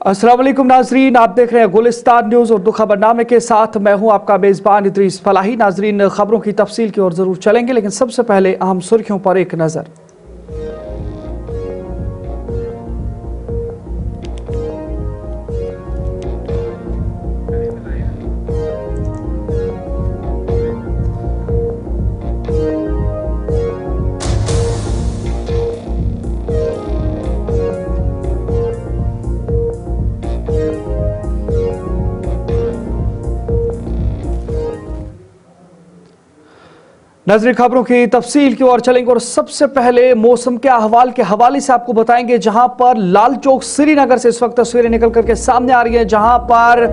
अस्सलाम वालेकुम नाजरीन, आप देख रहे हैं गुलिस्तान न्यूज़ उर्दू खबरनामे के साथ मैं हूं आपका मेज़बान इदरीस फलाही। नाजरीन, खबरों की तफसील की ओर ज़रूर चलेंगे, लेकिन सबसे पहले अहम सुर्खियों पर एक नज़र। नजरी खबरों की तफसील की ओर चलेंगे और सबसे पहले मौसम के अहवाल के हवाले से आपको बताएंगे, जहां पर लाल चौक श्रीनगर से इस वक्त तस्वीरें निकल करके सामने आ रही हैं, जहां पर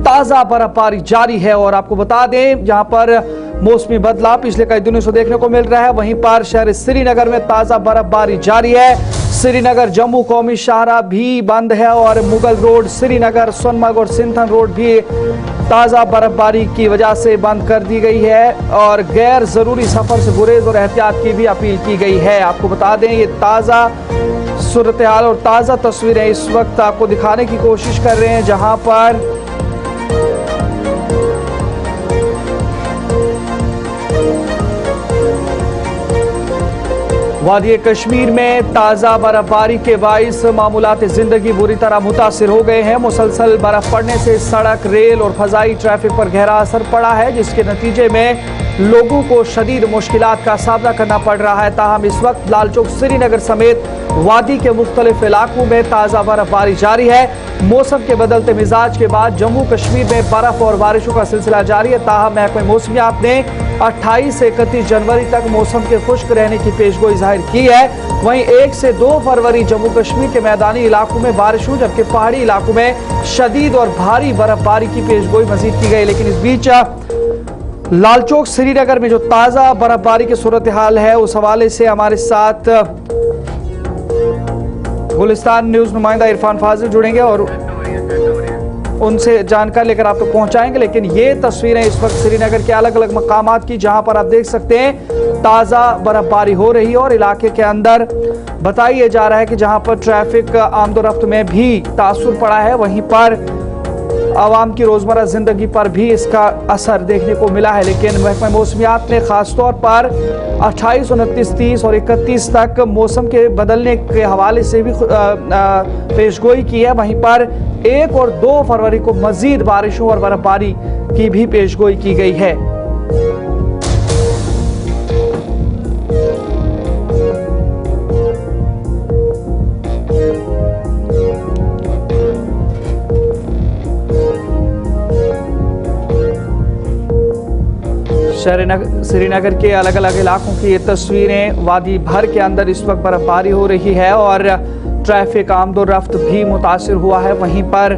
ताजा बर्फबारी जारी है। और आपको बता दें, जहां पर मौसमी बदलाव पिछले कई दिनों से देखने को मिल रहा है, वहीं पर शहर श्रीनगर में ताजा बर्फबारी जारी है। श्रीनगर जम्मू कौमी शाहराह भी बंद है और मुगल रोड, श्रीनगर, सोनमर्ग और सिंथन रोड भी ताज़ा बर्फबारी की वजह से बंद कर दी गई है और गैर ज़रूरी सफ़र से गुरेज और एहतियात की भी अपील की गई है। आपको बता दें, ये ताज़ा सूरत हाल और ताज़ा तस्वीरें इस वक्त आपको दिखाने की कोशिश कर रहे हैं, जहां पर वादी कश्मीर में ताज़ा बर्फबारी के बाइस मामूलात ज़िंदगी बुरी तरह मुतासिर हो गए हैं। मुसलसल बर्फ पड़ने से सड़क, रेल और फजाई ट्रैफिक पर गहरा असर पड़ा है, जिसके नतीजे में लोगों को शदीद मुश्किलात का सामना करना पड़ रहा है। ताहम इस वक्त लाल चौक श्रीनगर समेत वादी के मुख्तलिफ इलाकों में ताज़ा बर्फबारी जारी है। मौसम के बदलते मिजाज के बाद जम्मू कश्मीर में बर्फ और बारिशों का सिलसिला जारी है। ताहम महकमे मौसमियात ने 28 से 31 जनवरी तक मौसम के खुश्क रहने की पेशगोई जाहिर की है। वहीं 1 से 2 फरवरी जम्मू कश्मीर के मैदानी इलाकों में बारिशों, जबकि पहाड़ी इलाकों में शदीद और भारी बर्फबारी की पेशगोई मजीद की गई। लेकिन इस बीच लाल चौक श्रीनगर में जो ताज़ा बर्फबारी की सूरत हाल है, उस हवाले से हमारे साथ गुलिस्तान न्यूज़ नुमाइंदा इरफान फाजिल जुड़ेंगे और उनसे जानकारी लेकर आप तक पहुंचाएंगे। लेकिन ये तस्वीरें इस वक्त श्रीनगर के अलग अलग मकामात की, जहां पर आप देख सकते हैं ताज़ा बर्फबारी हो रही है और इलाके के अंदर बताया जा रहा है कि जहां पर ट्रैफिक आमदोरफ्त में भी तासुर पड़ा है, वहीं पर आवाम की रोज़मर्रा ज़िंदगी पर भी इसका असर देखने को मिला है। लेकिन महकमा मौसमियात ने ख़ासतौर पर 28, 29, 30 और 31 तक मौसम के बदलने के हवाले से भी पेशगोई की है। वहीं पर 1 और 2 फरवरी को मज़ीद बारिशों और बर्फबारी की भी पेशगोई की गई है। श्रीनगर के अलग अलग इलाकों की ये तस्वीरें, वादी भर के अंदर इस वक्त बर्फबारी हो रही है और ट्रैफिक आमदोरफ्त भी मुतासिर हुआ है। वहीं पर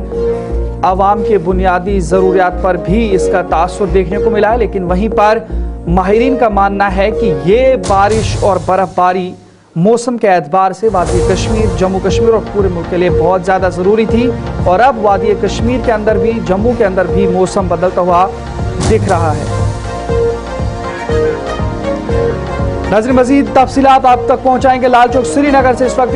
आवाम के बुनियादी ज़रूरियात पर भी इसका तासुर देखने को मिला है। लेकिन वहीं पर माहिरीन का मानना है कि ये बारिश और बर्फबारी मौसम के एतबार से वादी कश्मीर, जम्मू कश्मीर और पूरे मुल्क के लिए बहुत ज़्यादा ज़रूरी थी और अब वादी कश्मीर के अंदर भी, जम्मू के अंदर भी मौसम बदलता हुआ दिख रहा है। नाज़रीन, मजीद तफसीलात आप तक पहुंचाएंगे लाल चौक श्रीनगर से। इस वक्त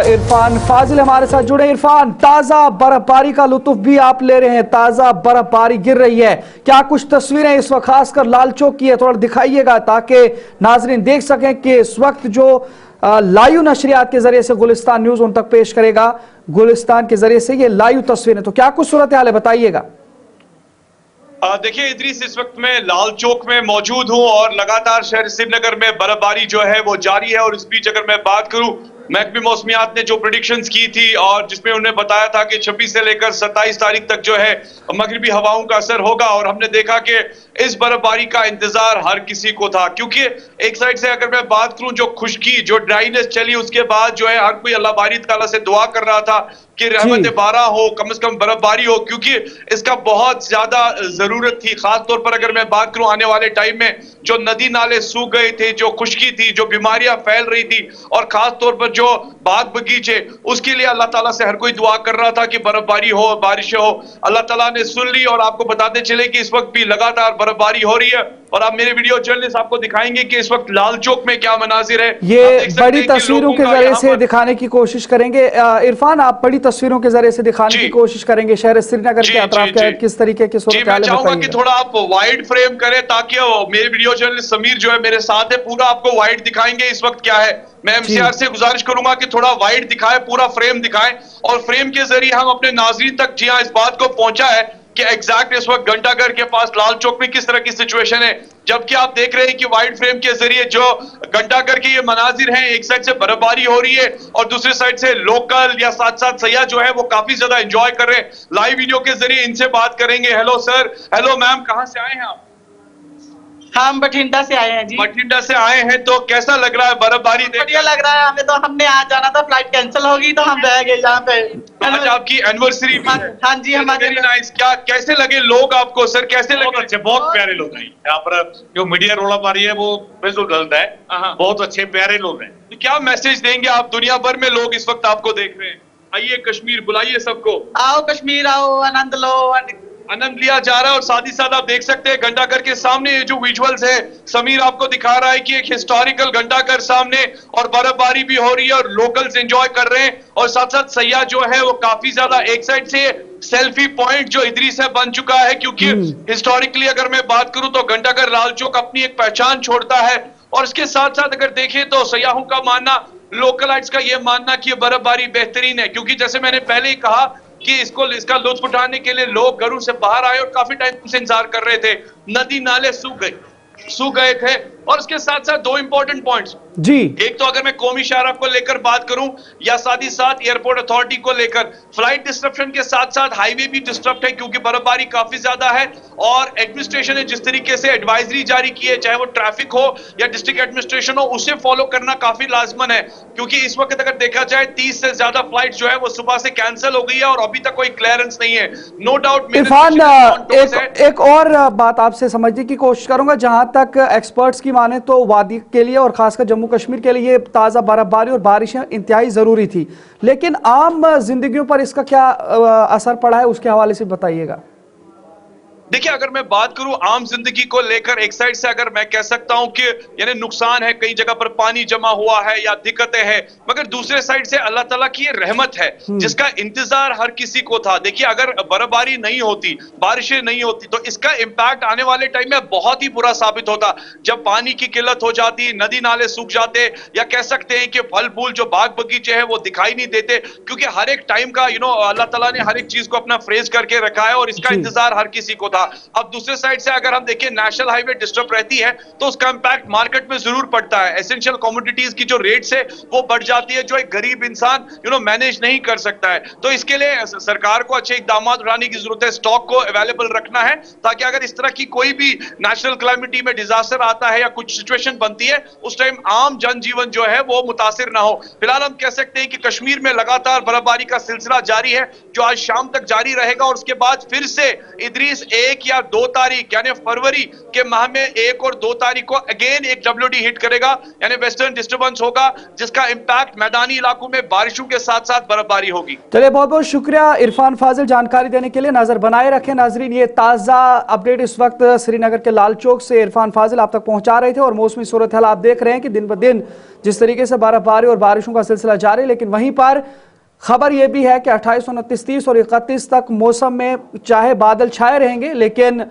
इरफान फाजिल हमारे साथ जुड़े। इरफान, ताज़ा बर्फबारी का लुत्फ भी आप ले रहे हैं, ताज़ा बर्फबारी गिर रही है, क्या कुछ तस्वीरें इस वक्त खासकर लाल चौक की है, थोड़ा दिखाइएगा ताकि नाज़रीन देख सकें कि इस वक्त जो लाइव नशरियात के जरिए से गुलिस्तान न्यूज़ उन तक पेश करेगा, गुलिस्तान के जरिए से ये लाइव तस्वीरें, तो क्या कुछ सूरत हाल है, बताइएगा। देखिए इदरीस, इस वक्त मैं लाल चौक में मौजूद हूं और लगातार शहर श्रीनगर में बर्फबारी जो है वो जारी है। और इस बीच अगर मैं बात करूं, महकमे मौसमियात ने जो प्रेडिक्शंस की थी और जिसमें उन्होंने बताया था कि 26 से लेकर 27 तारीख तक जो है मगरिबी हवाओं का असर होगा, और हमने देखा कि इस बर्फबारी का इंतजार हर किसी को था। क्योंकि एक साइड से अगर मैं बात करूं, जो खुश्की, जो ड्राइनेस चली, उसके बाद जो है हर कोई अल्लाह बारी ताला से दुआ कर रहा था कि रहमत बारा हो, कम से कम बर्फबारी हो, क्योंकि इसका बहुत ज्यादा जरूरत थी। खासतौर पर अगर मैं बात करूं, आने वाले टाइम में जो नदी नाले सूख गए थे, जो खुश्की थी, जो बीमारियां फैल रही थी और खासतौर पर जो बाग बगीचे, उसके लिए अल्लाह ताला से हर कोई दुआ कर रहा था कि बर्फबारी हो, बारिशें हो। अल्लाह ताला ने सुन ली और आपको बताते चले कि इस वक्त भी लगातार बर्फबारी हो रही है और अब मेरे वीडियो जर्नलिस्ट आपको दिखाएंगे कि इस वक्त लाल चौक में क्या मनाजिर है। ये बड़ी तस्वीरों के जरिए से दिखाने की कोशिश करेंगे। इरफान, आप बड़ी तस्वीरों के जरिए से दिखाने की कोशिश करेंगे शहर श्रीनगर के अतराफ के किस तरीके की सूरत हाल है। मैं चाहूंगा कि थोड़ा आप वाइड फ्रेम करें ताकि मेरे वीडियो जर्नलिस्ट समीर जो है मेरे साथ है, पूरा आपको वाइड दिखाएंगे इस वक्त क्या है। मैं एमसीआर से गुजारिश करूंगा कि थोड़ा वाइड दिखाए, पूरा फ्रेम दिखाएं और फ्रेम के जरिए हम अपने नाजरीन तक जी हाँ इस बात को पहुंचा है कि एग्जैक्ट इस वक्त घंटाघर के पास लाल चौक में किस तरह की सिचुएशन है। जबकि आप देख रहे हैं कि वाइड फ्रेम के जरिए जो घंटाघर के ये मनाजिर हैं, एक साइड से बर्फबारी हो रही है और दूसरी साइड से लोकल या साथ साथ सैयाह जो है वो काफी ज्यादा एंजॉय कर रहे हैं। लाइव वीडियो के जरिए इनसे बात करेंगे। हेलो सर, हेलो मैम, कहां से आए हैं आप? हम बठिंडा से आए हैं जी। बठिंडा से आए हैं, तो कैसा लग रहा है बर्फबारी देख? बढ़िया लग रहा है हमें तो। हमने आज जाना था, फ्लाइट कैंसिल होगी तो हम रह गए यहाँ पे। आज आपकी एनिवर्सरी भी है। हाँ जी, हमारे नाइस। क्या कैसे लगे लोग आपको सर, कैसे लगे? बहुत अच्छे, बहुत प्यारे लोग हैं यहाँ पर। जो मीडिया रोला पा रही है वो बिल्कुल गलत है। बहुत अच्छे प्यारे लोग हैं। तो क्या मैसेज देंगे आप? दुनिया भर में लोग इस वक्त आपको देख रहे हैं। आइए कश्मीर, बुलाइए सबको। आओ कश्मीर आओ, आनंद लो। आनंद लिया जा रहा है और साथ ही साथ आप देख सकते हैं घंटाघर के सामने ये जो विजुअल्स है समीर आपको दिखा रहा है कि एक हिस्टोरिकल घंटाघर सामने और बर्फबारी भी हो रही है और लोकल्स एंजॉय कर रहे हैं और साथ साथ सैयाह जो है वो काफी ज्यादा एक साइड से सेल्फी पॉइंट जो इदरीस है बन चुका है, क्योंकि हिस्टोरिकली अगर मैं बात करूं तो घंटाघर लाल चौक अपनी एक पहचान छोड़ता है। और इसके साथ साथ अगर देखें तो सयाहों का मानना, लोकलाइट्स का यह मानना कि बर्फबारी बेहतरीन है, क्योंकि जैसे मैंने पहले ही कहा कि इसका लुत्फ उठाने के लिए लोग घरों से बाहर आए और काफी टाइम से इंतजार कर रहे थे। नदी नाले सूख गए थे। और इसके साथ साथ दो इंपॉर्टेंट पॉइंट्स जी, एक तो अगर मैं कौमी शाहराह को लेकर बात करूं या साथ ही साथ एयरपोर्ट अथॉरिटी को लेकर, फ्लाइट डिस्ट्रप्शन के साथ साथ हाईवे भी डिस्टर्ब है क्योंकि बर्फबारी काफी ज्यादा है। और एडमिनिस्ट्रेशन ने जिस तरीके से एडवाइजरी जारी की है, चाहे वो ट्रैफिक हो या डिस्ट्रिक्ट एडमिनिस्ट्रेशन हो, उसे फॉलो करना काफी लाजमन है, क्योंकि इस वक्त अगर देखा जाए 30 से ज्यादा फ्लाइट जो है वो सुबह से कैंसिल हो गई है और अभी तक कोई क्लियरेंस नहीं है। नो डाउट इरफान, एक और बात आपसे समझने की कोशिश करूंगा। जहां तक एक्सपर्ट्स की माने तो वादी के लिए और खासकर जम्मू कश्मीर के लिए ताज़ा बर्फबारी और बारिशें इंतहाई ज़रूरी थी, लेकिन आम जिंदगियों पर इसका क्या असर पड़ा है, उसके हवाले से बताइएगा। देखिए, अगर मैं बात करूं आम जिंदगी को लेकर, एक साइड से अगर मैं कह सकता हूं कि यानी नुकसान है, कई जगह पर पानी जमा हुआ है या दिक्कतें हैं, मगर दूसरे साइड से अल्लाह ताला की ये रहमत है जिसका इंतजार हर किसी को था। देखिए, अगर बर्फबारी नहीं होती, बारिशें नहीं होती तो इसका इम्पैक्ट आने वाले टाइम में बहुत ही बुरा साबित होता। जब पानी की किल्लत हो जाती, नदी नाले सूख जाते, या कह सकते हैं कि फल फूल जो बाग बगीचे हैं वो दिखाई नहीं देते, क्योंकि हर एक टाइम का अल्लाह ताला ने हर एक चीज को अपना फ्रेज करके रखा है और इसका इंतजार हर किसी को था। अब दूसरे साइड से अगर हम देखें, नेशनल हाईवे डिस्टर्ब रहती है तो उसका इंपैक्ट मार्केट में जरूर पड़ता है। एसेंशियल कमोडिटीज की जो रेट्स है वो बढ़ जाती है, जो एक गरीब इंसान मैनेज नहीं कर सकता है। तो इसके लिए सरकार को अच्छे इकदाम उठाने की जरूरत है, स्टॉक को अवेलेबल रखना है, ताकि अगर इस तरह की कोई भी नेशनल क्लाइमेटी में डिजास्टर आता है या कुछ सिचुएशन बनती है, उस टाइम आम जनजीवन जो है वो मुतासिर ना हो। फिलहाल हम कह सकते हैं कि कश्मीर में लगातार बर्फबारी का सिलसिला जारी है, जो आज शाम तक जारी रहेगा और उसके बाद फिर से इदरीस 1 या 2 तारीख यानी फरवरी के माह में 1 और 2 तारीख को अगेन एक WD हिट करेगा, यानी वेस्टर्न डिस्टर्बेंस होगा, जिसका इंपैक्ट मैदानी इलाकों में बारिशों के साथ साथ बर्फबारी होगी। चलिए, बहुत बहुत शुक्रिया इरफान फाजिल जानकारी देने के लिए। नजर बनाए रखें नाजरीन, ये ताज़ा अपडेट इस वक्त श्रीनगर के लाल चौक से इरफान फाजिल आप तक पहुंचा रहे थे। और मौसमी सूरत हाल आप देख रहे हैं कि दिन ब दिन जिस तरीके से बर्फबारी और बारिशों का सिलसिला जारी है, लेकिन वहीं पर खबर यह भी है कि 28, 29, 30 और 31 तक मौसम में चाहे बादल छाए रहेंगे, लेकिन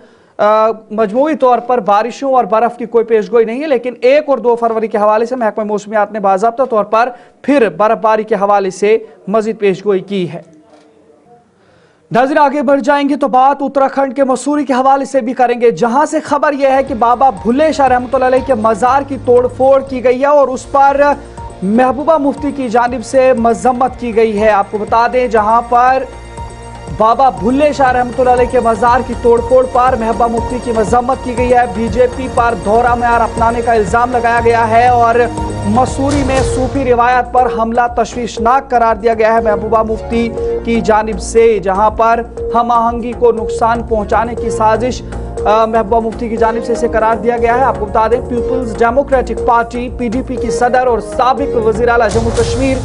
मजमूई तौर पर बारिशों और बर्फ की कोई पेशगोई नहीं है। लेकिन 1 और 2 फरवरी के हवाले से महकमा मौसमियात ने बाज़ाब्ता तौर पर फिर बर्फबारी के हवाले से मजीद पेशगोई की है। नाज़रीन, आगे बढ़ जाएंगे तो बात उत्तराखंड के मसूरी के हवाले से भी करेंगे, जहां से खबर यह है कि बाबा भुल्ले शाह रहमतुल्लाह अलैह के मज़ार की तोड़फोड़ की गई है और उस पर महबूबा मुफ्ती की जानिब से मजम्मत की गई है। आपको बता दें, जहां पर बाबा भुल्ले शाह रहमतुल्लाह अलैह के मज़ार की तोड़फोड़ पर महबूबा मुफ्ती की मजम्मत की गई है। बीजेपी पर दोहरा मेयार अपनाने का इल्ज़ाम लगाया गया है और मसूरी में सूफी रिवायत पर हमला तशवीशनाक करार दिया गया है महबूबा मुफ्ती की जानिब से, जहां पर हम आहंगी को नुकसान पहुंचाने की साजिश महबूबा मुफ्ती की जानिब से इसे करार दिया गया है। आपको बता दें, पीपुल्स डेमोक्रेटिक पार्टी PDP की सदर और साबिक वज़ीर आला जम्मू कश्मीर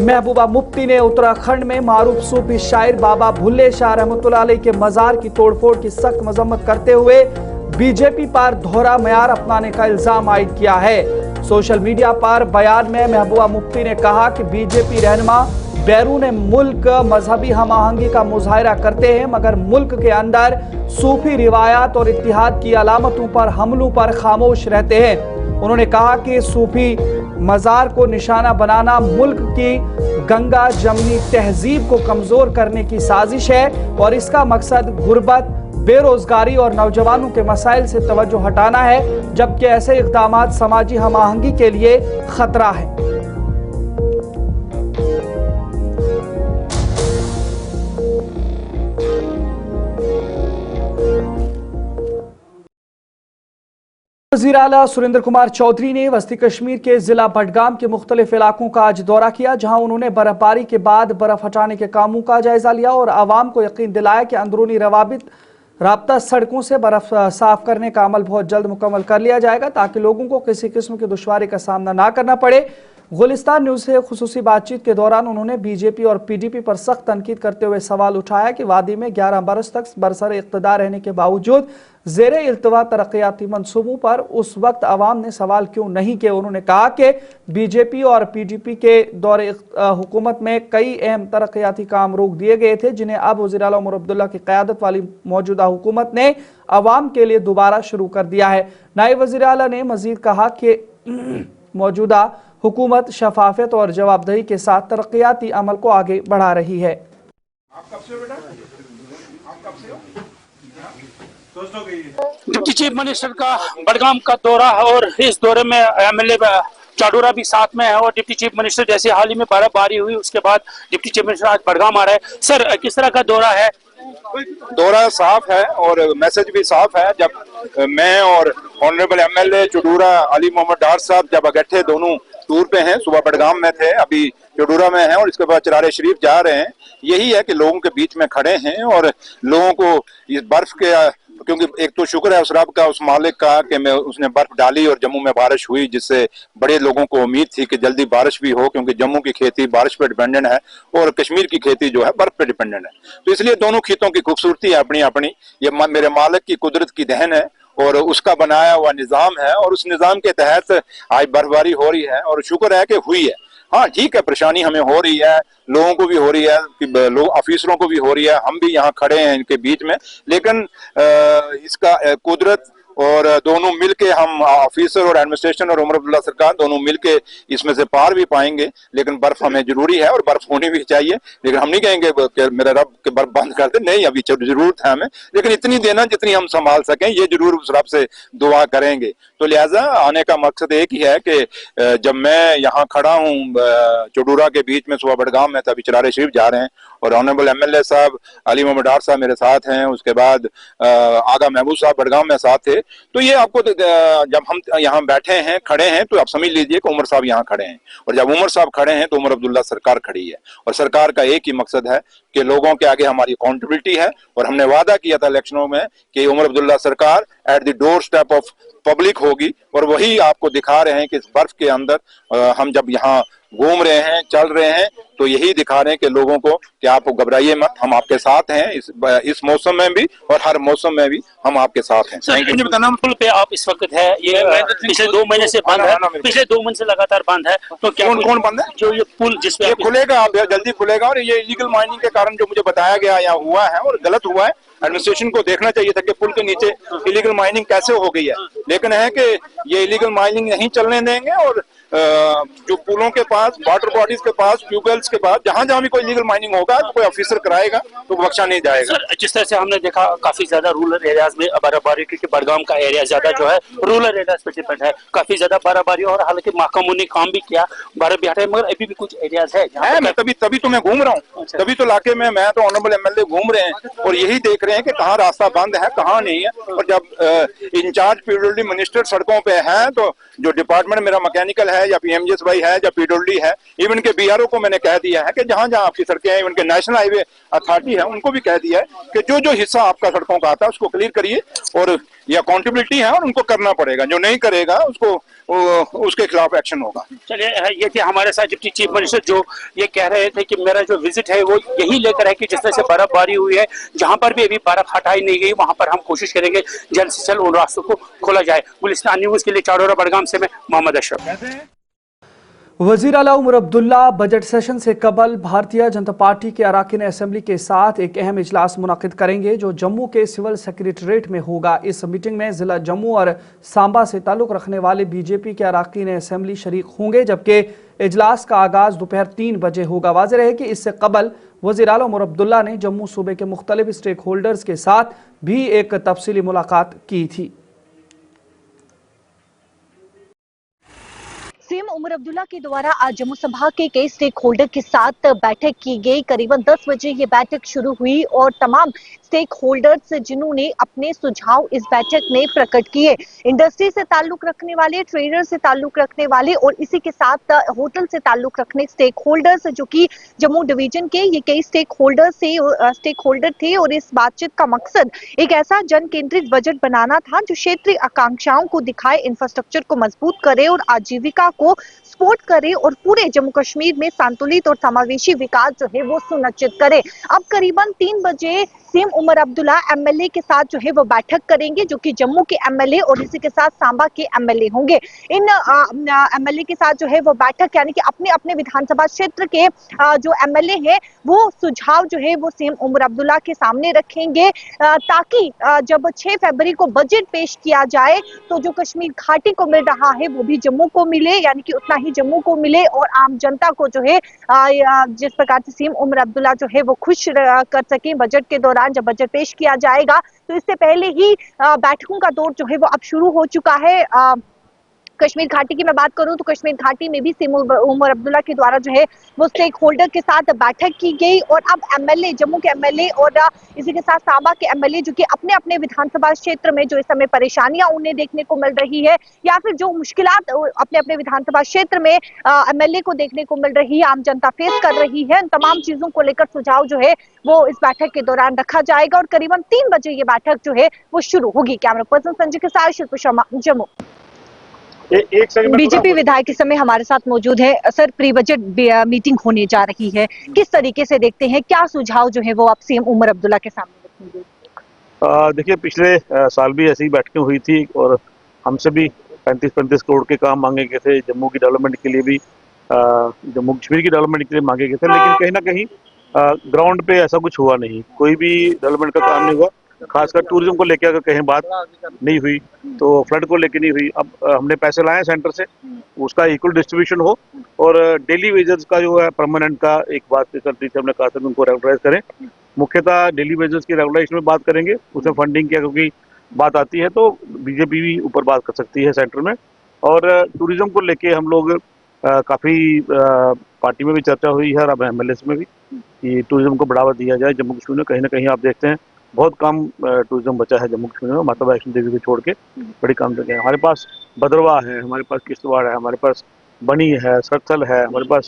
महबूबा मुफ्ती ने उत्तराखंड में मारूफ सूफी शायर बाबा भुल्ले शाह रहमतुल्लाह अलैह के मजार की तोड़फोड़ की सख्त मजम्मत करते हुए बीजेपी पर दोहरा मयार अपनाने का इल्जाम आयद किया है। सोशल मीडिया पर बयान में महबूबा मुफ्ती ने कहा कि बीजेपी रहनुमा बैरून मुल्क मजहबी हम आहंगी का मुजाहरा करते हैं, मगर मुल्क के अंदर सूफी रिवायात और इत्तिहाद की अलामतों पर हमलों पर खामोश रहते हैं। उन्होंने कहा कि सूफी मजार को निशाना बनाना मुल्क की गंगा जमनी तहजीब को कमजोर करने की साजिश है और इसका मकसद गुर्बत, बेरोजगारी और नौजवानों के मसाइल से तवज्जो हटाना है, जबकि ऐसे इक़दामात समाजी हम आहंगी के लिए खतरा है। वज़ीर आला सुरेंद्र कुमार चौधरी ने वस्ती कश्मीर के जिला बडगाम के मुख्तलिफ इलाकों का आज दौरा किया, जहां उन्होंने बर्फबारी के बाद बर्फ हटाने के कामों का जायजा लिया और आवाम को यकीन दिलाया कि अंदरूनी राब्ता सड़कों से बर्फ साफ करने का अमल बहुत जल्द मुकम्मल कर लिया जाएगा, ताकि लोगों को किसी किस्म की दुश्वारी का सामना ना करना पड़े। गुलिस्तान न्यूज से खुसूसी बातचीत के दौरान उन्होंने बीजेपी और पीडीपी पर सख्त तनकीद करते हुए सवाल उठाया कि वादी में 11 बरस तक बरसर इक़्तिदार रहने के बावजूद ज़ेरे इल्तवा तरक्याती मंसूबों पर उस वक्त अवाम ने सवाल क्यों नहीं किए। उन्होंने कहा कि बीजेपी और पीडीपी के दौरे हुकूमत में कई अहम तरक्याती काम रोक दिए गए थे, जिन्हें अब वज़ीर आला उमर अब्दुल्ला की क़यादत वाली मौजूदा हुकूमत ने अवाम के लिए दोबारा शुरू कर दिया है। नायब वज़ीर आला ने मज़ीद कहा कि मौजूदा हुकूमत शफाफियत और जवाबदेही के साथ तरक्याती अमल को आगे बढ़ा रही है। डिप्टी चीफ मिनिस्टर का बडगाम का दौरा है और इस दौरे में एमएलए चाडोरा भी साथ में है और डिप्टी चीफ मिनिस्टर जैसे हाल ही में बर्फबारी हुई उसके बाद डिप्टी चीफ मिनिस्टर आज बडगाम आ रहे हैं। सर, किस तरह का दौरा है? दौरा साफ है और मैसेज भी साफ है। जब मैं और ऑनरेबल एमएलए चडूरा अली मोहम्मद डार साहब जब इकट्ठे दोनों टूर पे हैं, सुबह बडगाम में थे, अभी चडूरा में हैं और इसके बाद चरारे शरीफ जा रहे हैं। यही है कि लोगों के बीच में खड़े हैं और लोगों को इस बर्फ के, क्योंकि एक तो शुक्र है उस रब का, उस मालिक का कि मैं उसने बर्फ डाली और जम्मू में बारिश हुई, जिससे बड़े लोगों को उम्मीद थी कि जल्दी बारिश भी हो, क्योंकि जम्मू की खेती बारिश पे डिपेंडेंट है और कश्मीर की खेती जो है बर्फ पे डिपेंडेंट है। तो इसलिए दोनों खितों की खूबसूरती है अपनी अपनी। ये मेरे मालिक की कुदरत की देन है और उसका बनाया हुआ निजाम है और उस निजाम के तहत आज बर्फबारी हो रही है और शुक्र है कि हुई है। हाँ ठीक है, परेशानी हमें हो रही है, लोगों को भी हो रही है, लोग ऑफिसरों को भी हो रही है, हम भी यहाँ खड़े हैं इनके बीच में, लेकिन इसका कुदरत और दोनों मिलके हम ऑफिसर और एडमिनिस्ट्रेशन और उमर अब्दुल्ला सरकार दोनों मिलके इसमें से पार भी पाएंगे। लेकिन बर्फ हमें जरूरी है और बर्फ होनी भी चाहिए, लेकिन हम नहीं कहेंगे कि मेरा रब के बर्फ बंद कर दे, नहीं, अभी जरूरत है हमें, लेकिन इतनी देना जितनी हम संभाल सकें, ये जरूर उस रब से दुआ करेंगे। तो लिहाजा आने का मकसद एक ही है कि जब मैं यहाँ खड़ा हूँ चडूरा के बीच में, सुबह बडगाम में, तभी चरारे शरीफ जा रहे हैं और ऑनरेबल एमएलए साहब अली मोहम्मद डार साहब मेरे साथ हैं, उसके बाद आगा महबूब साहब बडगाम में साथ थे। तो ये आपको जब हम यहाँ बैठे हैं, खड़े हैं, तो आप समझ लीजिए कि उमर साहब यहाँ खड़े हैं और जब उमर साहब खड़े हैं तो उमर अब्दुल्ला सरकार खड़ी है और सरकार का एक ही मकसद है कि लोगों के आगे हमारी अकाउंटेबिलिटी है। और हमने वादा किया था इलेक्शनों में कि उमर अब्दुल्ला सरकार at the door step of public होगी और वही आपको दिखा रहे हैं कि इस बर्फ के अंदर हम जब यहाँ घूम रहे हैं, चल रहे हैं, तो यही दिखा रहे हैं कि लोगों को कि आप घबराइए मत, हम आपके साथ हैं इस मौसम में भी और हर मौसम में भी हम आपके साथ हैं। मुझे बताना, पुल पे आप इस वक्त है, ये पिछले 2 महीने से बंद है, पिछले 2 महीने से लगातार बंद है, तो क्या कौन बंद है? जो ये पुल जिस पे खुलेगा, जल्दी खुलेगा और ये इलीगल माइनिंग के कारण जो मुझे बताया गया यहाँ हुआ है और गलत हुआ है। एडमिनिस्ट्रेशन को देखना चाहिए था कि पुल के नीचे इलीगल माइनिंग कैसे हो गई है, लेकिन है कि ये इलीगल माइनिंग नहीं चलने देंगे और जो पुलों के पास, वाटर बॉडीज के पास, ट्यूबवेल्स के पास, जहां जहां भी कोई लीगल माइनिंग होगा तो कोई ऑफिसर कराएगा तो बख्शा नहीं जाएगा। सर, जिस तरह से हमने देखा काफी ज्यादा रूरल एरियाज में बर्फबारी, क्योंकि बडगाम का एरिया ज्यादा जो है रूरल एरियाज पे डिपेंड है, काफी ज्यादा बर्फबारी और हालांकि महकमों ने काम भी किया, बर्फ भी हटाई, मगर अभी भी कुछ एरियाज है। मैं तभी तो मैं घूम रहा हूँ, तभी तो इलाके में मैं तो ऑनरेबल एमएलए घूम रहे हैं और यही देख रहे हैं कि कहाँ रास्ता बंद है, कहाँ नहीं है। और जब इंचार्ज पीडब्ल्यूडी मिनिस्टर सड़कों पे है तो जो डिपार्टमेंट मेरा मैकेनिकल है है या PMGSY है या PWD है, इवन के BRO को मैंने कह दिया है कि जहां जहां आपकी सड़कें हैं, इवन के नेशनल हाईवे अथॉरिटी है उनको भी कह दिया है कि जो जो हिस्सा आपका सड़कों का आता है उसको क्लियर करिए, और ये अकाउंटेबिलिटी है और उनको करना पड़ेगा, जो नहीं करेगा उसको उसके खिलाफ एक्शन होगा। चलिए, ये थे हमारे साथ डिप्टी चीफ मिनिस्टर जो ये कह रहे थे कि मेरा जो विजिट है वो यही लेकर है कि जिस तरह से बर्फबारी हुई है, जहां पर भी अभी बर्फ हटाई नहीं गई वहां पर हम कोशिश करेंगे जल्द से जल्द उन रास्तों को खोला जाए। गुलिस्तान न्यूज के लिए चाडोरा बड़गाम से मैं मोहम्मद अशरफ। वज़ीर आला उमर अब्दुल्ला बजट सेशन से कबल भारतीय जनता पार्टी के अरकान असेंबली के साथ एक अहम इजलास मुनक़िद करेंगे जो जम्मू के सिविल सेक्रेटरीट में होगा। इस मीटिंग में ज़िला जम्मू और सांबा से ताल्लुक़ रखने वाले BJP के अरकान असेंबली शरीक होंगे, जबकि इजलास का आगाज़ दोपहर 3 बजे होगा। वाज़ेह है कि इससे कबल वज़ीर आला उमर अब्दुल्ला ने जम्मू सूबे के मुख्तलिफ स्टेक होल्डर्स के साथ भी एक तफसीली मुलाकात की थी। सीएम उमर अब्दुल्ला के द्वारा आज जम्मू संभाग के कई स्टेक होल्डर के साथ बैठक की गई। करीबन 10 बजे ये बैठक शुरू हुई और तमाम स्टेक होल्डर्स जिन्होंने अपने सुझाव इस बैठक में प्रकट किए, इंडस्ट्री से ताल्लुक रखने वाले, ट्रेडर से ताल्लुक रखने वाले और इसी के साथ होटल से ताल्लुक रखने स्टेक होल्डर्स, जो कि जम्मू डिवीजन के ये कई स्टेक होल्डर थे। और इस बातचीत का मकसद एक ऐसा जन केंद्रित बजट बनाना था जो क्षेत्रीय आकांक्षाओं को दिखाए, इंफ्रास्ट्रक्चर को मजबूत करे और आजीविका को सपोर्ट करे और पूरे जम्मू कश्मीर में संतुलित और समावेशी विकास जो है वो सुनिश्चित करे। अब करीबन 3 बजे सीएम उमर अब्दुल्ला MLA के साथ जो है वो बैठक करेंगे, जो कि जम्मू के MLA और इसी के साथ सांबा के MLA होंगे। इन MLA के साथ जो है वो बैठक यानी कि अपने अपने विधानसभा क्षेत्र के जो MLA है वो सुझाव जो है वो सीएम उमर अब्दुल्ला के सामने रखेंगे, ताकि जब 6 फरवरी को बजट पेश किया जाए तो जो कश्मीर घाटी को मिल रहा है वो भी जम्मू को मिले, यानी कि उतना ही जम्मू को मिले और आम जनता को जो है जिस प्रकार से सीएम उमर अब्दुल्ला जो है वो खुश कर सके बजट के दौरान जब बजट पेश किया जाएगा। तो इससे पहले ही बैठकों का दौर जो है वो अब शुरू हो चुका है। कश्मीर घाटी की मैं बात करूं तो कश्मीर घाटी में भी सीएम उमर अब्दुल्ला के द्वारा जो है वो स्टेक होल्डर के साथ बैठक की गई और अब MLA, जम्मू के MLA और इसी के साथ सांबा के MLA जो कि अपने अपने विधानसभा क्षेत्र में जो इस समय परेशानियां उन्हें देखने को मिल रही है या फिर जो मुश्किलात अपने अपने विधानसभा क्षेत्र में MLA को देखने को मिल रही है, आम जनता फेस कर रही है, उन तमाम चीजों को लेकर सुझाव जो है वो इस बैठक के दौरान रखा जाएगा और करीबन 3 बजे ये बैठक जो है वो शुरू होगी। कैमरा पर्सन संजय के साथ शिल्पा शर्मा, जम्मू। बीजेपी विधायक इस समय हमारे साथ मौजूद है। सर, प्री बजट मीटिंग होने जा रही है, किस तरीके से देखते हैं, क्या सुझाव जो है वो आप सीएम उमर अब्दुल्ला के सामने रखेंगे? देखिए, पिछले साल भी ऐसी बैठकें हुई थी और हमसे भी 35 करोड़ के काम मांगे गए थे, जम्मू की डेवलपमेंट के लिए भी, जम्मू कश्मीर की डेवलपमेंट के लिए मांगे गए थे, लेकिन कहीं ना कहीं ग्राउंड पे ऐसा कुछ हुआ नहीं, कोई भी डेवलपमेंट का काम नहीं हुआ। खासकर टूरिज्म को लेकर अगर कहीं बात नहीं हुई तो फ्लड को लेकर नहीं हुई। अब हमने पैसे लाए सेंटर से, उसका इक्वल डिस्ट्रीब्यूशन हो और डेली वेजेस का जो है परमानेंट का एक बात करती थी, हमने कहा था उनको रेगुलराइज करें। मुख्यतः डेली वेजेस की रेगुलाइजेशन में बात करेंगे, उसमें फंडिंग की क्योंकि बात आती है तो बीजेपी भी ऊपर बात कर सकती है सेंटर में। और टूरिज्म को लेके हम लोग काफ़ी पार्टी में भी चर्चा हुई है और अब MLS में भी कि टूरिज्म को बढ़ावा दिया जाए जम्मू कश्मीर में। कहीं ना कहीं आप देखते हैं बहुत कम टूरिज्म बचा है जम्मू कश्मीर में, माता वैष्णो देवी को छोड़ के बड़ी कम जगह है। हमारे पास भद्रवाह है, हमारे पास किश्तवाड़ है, हमारे पास बनी है, सरथल है, हमारे पास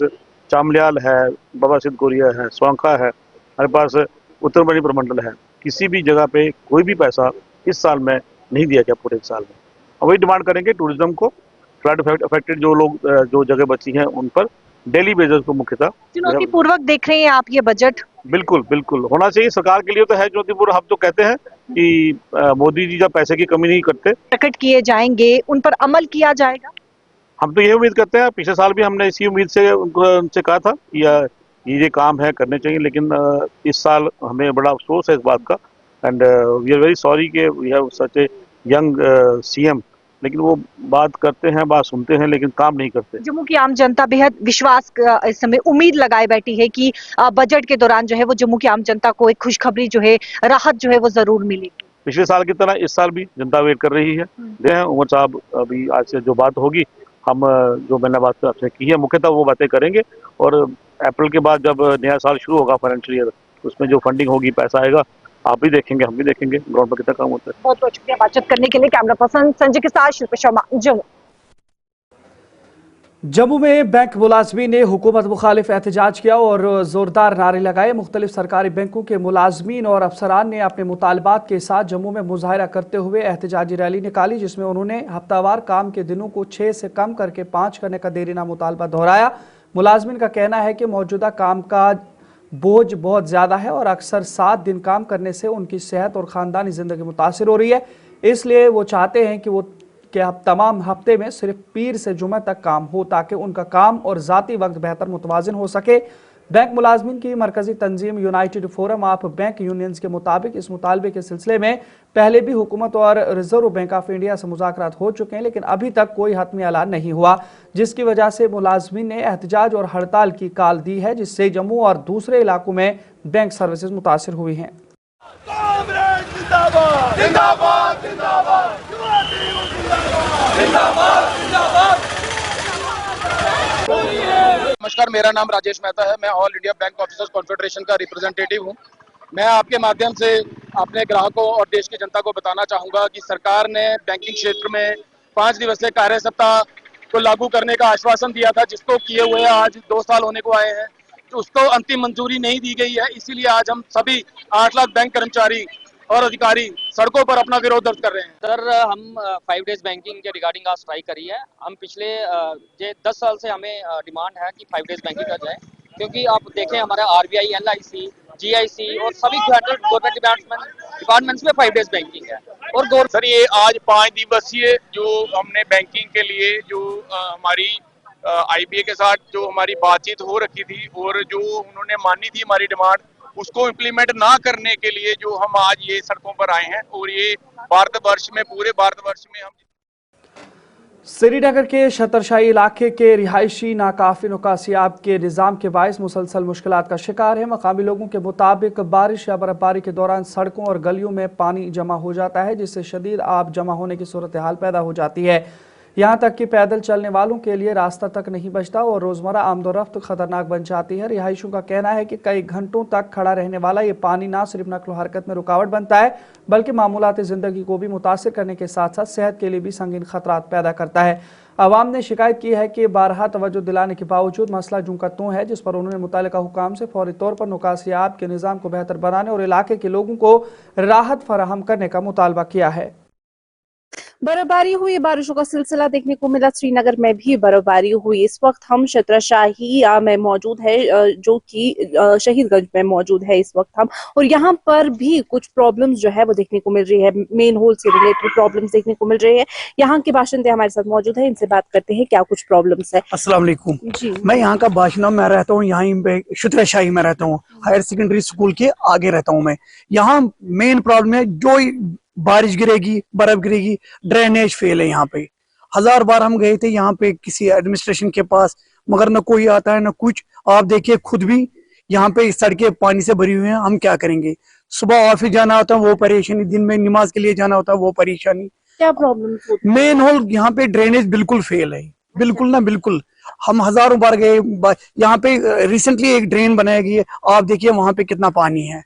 चामलियाल है, बाबा सिद्ध गोरिया है, स्वांखा है, हमारे पास उत्तर बनी प्रमंडल है। किसी भी जगह पे कोई भी पैसा इस साल में नहीं दिया गया पूरे साल में। और वही डिमांड करेंगे टूरिज्म को, फ्लड अफेक्टेड जो लोग जो जगह बची हैं उन पर डेली बेसिस को मुख्यतः चुनौतीपूर्वक देख रहे हैं आप ये बजट? बिल्कुल बिल्कुल होना चाहिए, सरकार के लिए तो है चुनौतीपूर्ण। हम तो कहते हैं कि मोदी जी जब पैसे की कमी नहीं करते, प्रकट किए जाएंगे, उन पर अमल किया जाएगा। हम तो ये उम्मीद करते हैं। पिछले साल भी हमने इसी उम्मीद से उनसे कहा था कि ये काम है करने चाहिए, लेकिन इस साल हमें बड़ा अफसोस है इस बात का and we are very sorry कि we have such a young CM, लेकिन वो बात करते हैं, बात सुनते हैं, लेकिन काम नहीं करते। जम्मू की आम जनता बेहद विश्वास इस समय उम्मीद लगाए बैठी है कि बजट के दौरान जो है वो जम्मू की आम जनता को एक खुशखबरी जो है, राहत जो है वो जरूर मिलेगी। पिछले साल की तरह इस साल भी जनता वेट कर रही है। उमर साहब अभी आज से जो बात होगी, हम जो मैंने बात आपसे की है मुख्यतः वो बातें करेंगे और अप्रैल के बाद जब नया साल शुरू होगा फाइनेंशियल ईयर, उसमें जो फंडिंग होगी, पैसा आएगा, आप भी देखेंगे, हम भी देखेंगे ग्राउंड पर कितना काम होता है। बहुत बहुत शुक्रिया बातचीत करने के लिए। कैमरा पर्सन संजय के साथ शिल्पा शर्मा, जम्मू। जम्मू में बैंक मुलाजमीन ने हुकूमत मुखालिफ एहतजाज किया और जोरदार नारे लगाए। मुख्तलिफ सरकारी बैंकों के मुलाजमीन और अफसरान ने अपने मुतालबात के साथ जम्मू में मुजाहरा करते हुए एहतजाजी रैली निकाली, जिसमें उन्होंने हफ्तावार काम के दिनों को 6 से कम करके 5 करने का देरीना मुतालबा दोहराया। मुलाजमीन का कहना है कि मौजूदा काम का बोझ बहुत ज़्यादा है और अक्सर 7 दिन काम करने से उनकी सेहत और ख़ानदानी ज़िंदगी मुतासिर हो रही है। इसलिए वो चाहते हैं कि अब तमाम हफ्ते में सिर्फ पीर से जुमा तक काम हो ताकि उनका काम और ज़ाती वक्त बेहतर मुतवाज़िन हो सके। बैंक मुलाजमीन की मरकजी तंजीम United Forum of Bank Unions के मुताबिक इस मुतालबे के सिलसिले में पहले भी हुकूमत और रिजर्व बैंक ऑफ इंडिया से मुज़ाकरात हो चुके हैं, लेकिन अभी तक कोई हतमी ऐलान नहीं हुआ, जिसकी वजह से मुलाजमीन ने एहतजाज और हड़ताल की काल दी है, जिससे जम्मू और दूसरे इलाकों में बैंक सर्विसेज मुतासिर हुई हैं। नमस्कार, मेरा नाम राजेश मेहता है। मैं all India bank officers confederation का रिप्रेजेंटेटिव हूं। मैं आपके माध्यम से अपने ग्राहकों और देश की जनता को बताना चाहूंगा कि सरकार ने बैंकिंग क्षेत्र में 5 दिवसीय कार्य सप्ताह को लागू करने का आश्वासन दिया था, जिसको किए हुए आज 2 साल होने को आए हैं। तो उसको अंतिम मंजूरी नहीं दी गई है, इसीलिए आज हम सभी 8 लाख बैंक कर्मचारी और अधिकारी सड़कों पर अपना विरोध दर्ज कर रहे हैं। सर, हम 5 डेज बैंकिंग के रिगार्डिंग आज स्ट्राइक करी है। हम पिछले 10 साल से हमें डिमांड है कि 5 डेज बैंकिंग कर जाए, क्योंकि आप देखें हमारा RBI, LIC, GIC और सभी गवर्नमेंट डिपार्टमेंट्स में 5 डेज बैंकिंग है। और सर, ये आज 5 दिवसीय जो हमने बैंकिंग के लिए जो हमारी IBA के साथ जो हमारी बातचीत हो रखी थी और जो उन्होंने मानी थी हमारी डिमांड, उसको इम्प्लीमेंट ना करने के लिए जो हम आज ये सड़कों पर आए हैं। और ये भारतवर्ष में, पूरे भारतवर्ष में हम श्रीनगर के शतरशाही इलाके के रिहायशी नाकाफी निकासियाब के निज़ाम के बायस मुसलसल मुश्किलात का शिकार है। मकामी लोगों के मुताबिक बारिश या बर्फबारी के दौरान सड़कों और गलियों में पानी जमा हो जाता है, जिससे शदीद आब जमा होने की सूरत हाल पैदा हो जाती है। यहाँ तक कि पैदल चलने वालों के लिए रास्ता तक नहीं बचता और रोज़मर्रा आमदोरफ्त खतरनाक बन जाती है। रिहायशियों का कहना है कि कई घंटों तक खड़ा रहने वाला ये पानी ना सिर्फ नक्ल हरकत में रुकावट बनता है, बल्कि मामूलाती ज़िंदगी को भी मुतासिर करने के साथ साथ सेहत के लिए भी संगीन खतरात पैदा करता है। अवाम ने शिकायत की है कि बारहा तवज्जो दिलाने के बावजूद मसला जूं का त्यों है, जिस पर उन्होंने मुतालिका हुकाम से फौरी तौर पर निकासियाब के निज़ाम को बेहतर बनाने और इलाके के लोगों को राहत फराहम करने का मुतालबा किया है। बर्फबारी हुई, बारिशों का सिलसिला देखने को मिला। श्रीनगर में भी बर्फबारी हुई। इस वक्त हम शतरशाही में मौजूद है, जो कि शहीदगंज में मौजूद है इस वक्त हम, और यहाँ पर भी कुछ प्रॉब्लम्स जो है वो देखने को मिल रही है। मेन होल से रिलेटेड प्रॉब्लम्स देखने को मिल रही है। यहाँ के बाशिंदे हमारे साथ मौजूद है, इनसे बात करते हैं क्या कुछ प्रॉब्लम्स है। अस्सलाम वालेकुम जी, मैं यहाँ का बाशिंदा, मैं रहता हूँ यहाँ पे शतरशाही में रहता हूँ, हायर सेकेंडरी स्कूल के आगे रहता हूँ मैं। यहाँ मेन प्रॉब्लम है, जो बारिश गिरेगी, बर्फ गिरेगी, ड्रेनेज फेल है यहाँ पे। 1000 बार हम गए थे यहाँ पे किसी एडमिनिस्ट्रेशन के पास, मगर न कोई आता है न कुछ। आप देखिए खुद भी यहाँ पे सड़कें पानी से भरी हुई हैं, हम क्या करेंगे। सुबह ऑफिस जाना होता है वो परेशानी, दिन में नमाज के लिए जाना होता है वो परेशानी। क्या प्रॉब्लम? मेन होल यहाँ पे ड्रेनेज बिल्कुल फेल है, बिल्कुल ना बिल्कुल। हम 1000 बार गए, यहाँ पे रिसेंटली एक ड्रेन बनाई गई है, आप देखिए वहां पे कितना पानी है।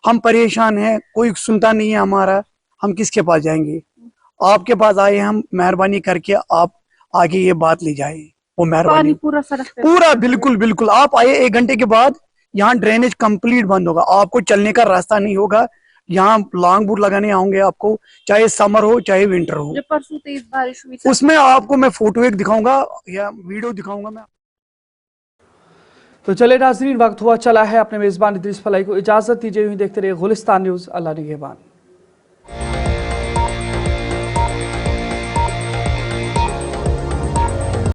हम परेशान हैं, कोई सुनता नहीं है हमारा, हम किसके पास जाएंगे। आपके पास आए हम, मेहरबानी करके आप आगे ये बात ले जाए। वो मेहरबानी पूरा बिल्कुल बिल्कुल। आप आए 1 घंटे के बाद यहाँ ड्रेनेज कंप्लीट बंद होगा, आपको चलने का रास्ता नहीं होगा। यहाँ लॉन्ग बूट लगाने आऊंगे आपको, चाहे समर हो चाहे विंटर हो। जब परसों तेज बारिश हुई उसमें आपको मैं फोटो एक दिखाऊंगा या वीडियो दिखाऊंगा मैं। तो चले नाज़रीन, वक्त हुआ चला है अपने मेज़बान इद्रीस फलाई को इजाज़त दीजिए। यूं देखते रहिए गुलिस्तान न्यूज़। अल्लाह निगहबान।